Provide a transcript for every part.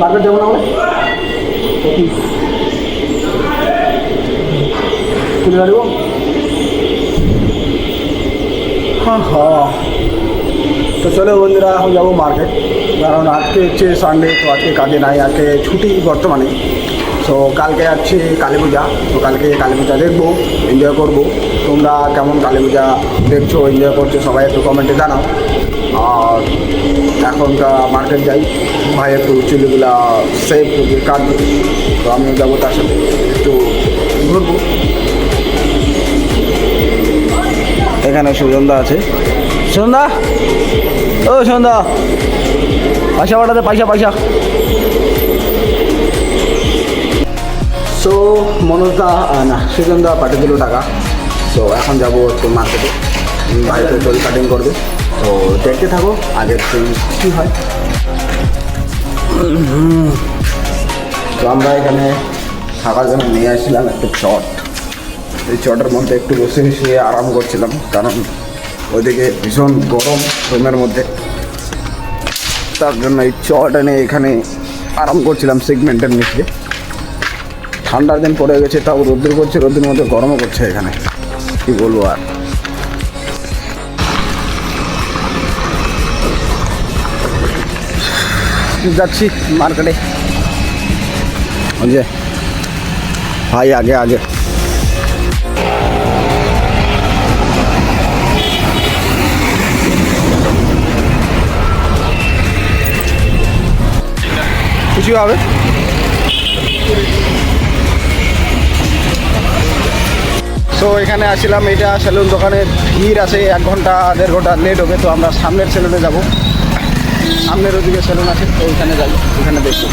Market যাবো না আমরা তুলে দাঁড়িব। হ্যাঁ হ্যাঁ, তো চলো বন্ধুরা এখন যাবো মার্কেট, কারণ আজকে হচ্ছে সানডে, তো আজকে কাজে নাই, আজকে ছুটি বর্তমানে। তো কালকে যাচ্ছি কালী পূজা, তো কালকে কালী পূজা দেখবো, এনজয় করবো। তোমরা কেমন কালী পূজা দেখছো, এনজয় করছো, সবাই একটু কমেন্টে জানাও। আর এখনটা মার্কেট যাই, ভাই একটু চুলিগুলা সেভ করবে, কাটবে, তো আমিও যাবো তার সাথে, একটু ঘুরবো। এখানে সুজনদা আছে, সুজনদা, ও সুজনদা, পয়সা পাঠাতে, পয়সা পয়সা। সো মনোজদা না, সুজনদা পাঠিয়ে দিল টাকা। তো এখন যাবো একটু মার্কেটে, ভাইকে চুল কাটিং করবে, তো দেখতে থাকো আগের কী হয়। তো আমরা এখানে থাকার জন্য নিয়ে আসছিলাম একটা চট, এই চটের মধ্যে একটু বসে বসে আরাম করছিলাম, কারণ ওইদিকে ভীষণ গরম রুমের মধ্যে, তার জন্য এই চট এনে এখানে আরাম করছিলাম সেগমেন্টের নিচে। ঠান্ডার দিন পড়ে গেছে, তাও রোদ্দুর করছে, রোদ্দুর মধ্যে গরমও করছে এখানে, কী বলবো আর। যাচ্ছি মার্কেটে, বুঝলে ভাই, আগে আগে। কিছু হবে সো এখানে আসছিলাম, এটা সেলুন দোকানে ভিড় আছে, 1 ঘন্টা 1.5 ঘন্টা লেট হবে। তো আমরা সামনের সেলুনে যাব, সামনের ওদিকে সেলুন আছে, তো ওইখানে যাই, ওইখানে দেখবো।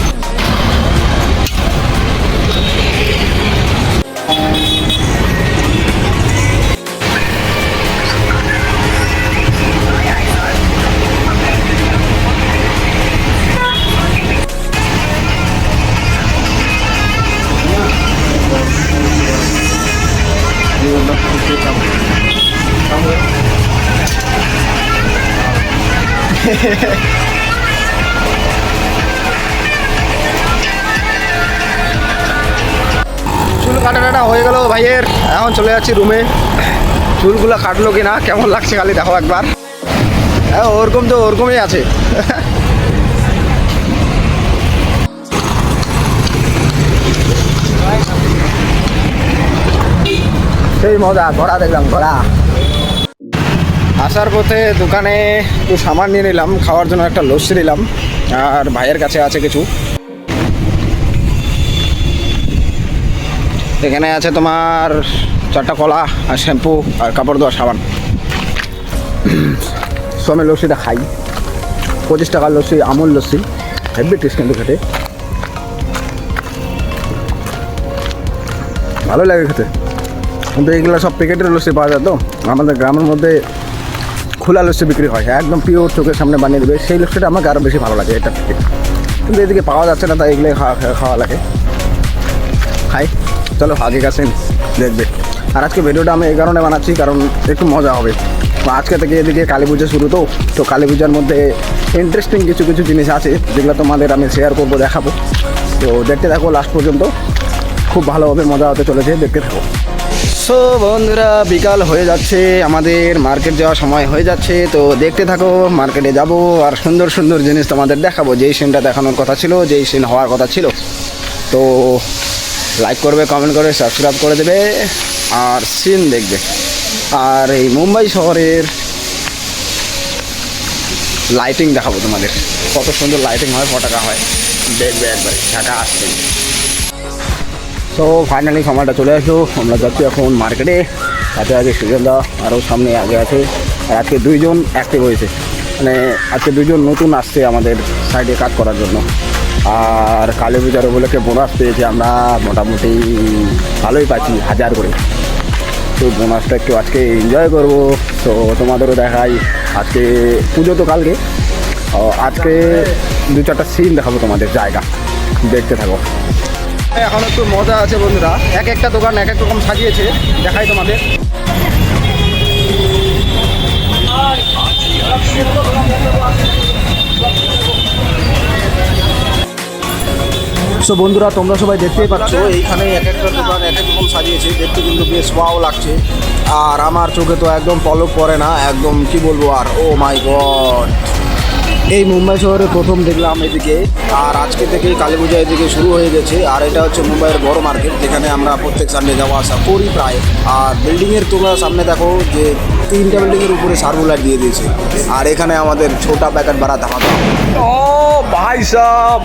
চুল কাটাটা হয়ে গেল ভাইয়ের, এখন চলে যাচ্ছি রুমে। চুলগুলো কাটলো কি না, কেমন লাগছে খালি দেখো একবার। হ্যাঁ, ওরকম তো ওরকমই আছে। সেই মজা, ঘোড়া দেখলাম, ঘোড়া। আসার পথে দোকানে একটু সামান নিয়ে নিলাম, খাওয়ার জন্য একটা লস্যি নিলাম, আর ভাইয়ের কাছে আছে কিছু। এখানে আছে তোমার 4টা কলা আর শ্যাম্পু আর কাপড় ধোয়া সাবান। সো আমি লস্যিটা খাই, 25 টাকার লস্যি, আমুল লস্যি, হেভি টেস্ট কিন্তু খেতে, ভালো লাগে খেতে। কিন্তু এইগুলো সব প্যাকেটের লস্যি পাওয়া যায়, তো আমাদের গ্রামের মধ্যে খোলা লস্যি বিক্রি হয়, একদম পিওর চোখের সামনে বানিয়ে দেবে, সেই লস্যিটা আমাকে আরও বেশি ভালো লাগে এটা থেকে। কিন্তু এদিকে পাওয়া যাচ্ছে না, তাই এগুলো খাওয়া লাগে, খাই। চলো আগে কাছে দেখবে। আর আজকে ভিডিওটা আমি এই কারণে বানাচ্ছি, কারণ একটু মজা হবে। আজকে থেকে এদিকে কালী পুজো শুরু, তো কালী পূজার মধ্যে ইন্টারেস্টিং কিছু কিছু জিনিস আছে, যেগুলো তোমাদের আমি শেয়ার করবো, দেখাবো। তো দেখতে থাকো লাস্ট পর্যন্ত, খুব ভালোভাবে মজা হতে চলেছে, দেখতে থাকো। সো বন্ধুরা, বিকাল হয়ে যাচ্ছে, আমাদের মার্কেট যাওয়ার সময় হয়ে যাচ্ছে, তো দেখতে থাকো। মার্কেটে যাব আর সুন্দর সুন্দর জিনিস তোমাদের দেখাবো, যেই সিনটা দেখানোর কথা ছিল, যেই সিন হওয়ার কথা ছিল। তো লাইক করবে, কমেন্ট করে, সাবস্ক্রাইব করে দেবে, আর সিন দেখবে। আর এই মুম্বাই শহরের লাইটিং দেখাবো তোমাদের, কত সুন্দর লাইটিং হয়, পটাকা হয়, দেখবে একবার, ঢাকা আসছে। সো ফাইনালি সময়টা চলে আসলো, আমরা যাচ্ছি এখন মার্কেটে। সাথে আগে সুজনদা আরও সামনে আগে আছে, আর আজকে 2 জন অ্যাক্টিভ হয়েছে, মানে আজকে 2 জন নতুন আসছে আমাদের সাইডে কাজ করার জন্য। আর কালী পূজার উপলক্ষে বোনাস পেয়েছি আমরা, মোটামুটি ভালোই পাচ্ছি, 1000 করে। তো বোনাসটা একটু আজকে এনজয় করবো, তো তোমাদেরও দেখাই। আজকে পুজো তো কালকে, আজকে 2-4টা সিন দেখাবো তোমাদের, জায়গা দেখতে থাকো। এখন একটু মজা আছে বন্ধুরা, এক একটা দোকান এক এক রকম সাজিয়েছে, দেখাই তোমাদের। সো বন্ধুরা তোমরা সবাই দেখতেই পাচ্ছ এইখানে এক একটা দোকান এক এক রকম সাজিয়েছে, দেখতে কিন্তু বেশ ওয়াও লাগছে। আর আমার চোখে তো একদম পলক পড়ে না, একদম কি বলবো আর, ও মাই গড। এই মুম্বাই শহরে প্রথম দেখলাম এদিকে, আর আজকে থেকেই কালী পূজা এদিকে শুরু হয়ে গেছে। আর এটা হচ্ছে মুম্বাইয়ের বড় মার্কেট, যেখানে আমরা প্রত্যেক সানডে যাওয়া আসা করি প্রায়। আর বিল্ডিংয়ের তোমরা সামনে দেখো যে 3টা বিল্ডিংয়ের উপরে সার্কুলার দিয়ে দিয়েছে। আর এখানে আমাদের ছোটা প্যাকেট বাড়া ধামাকা। ও ভাই সাহেব।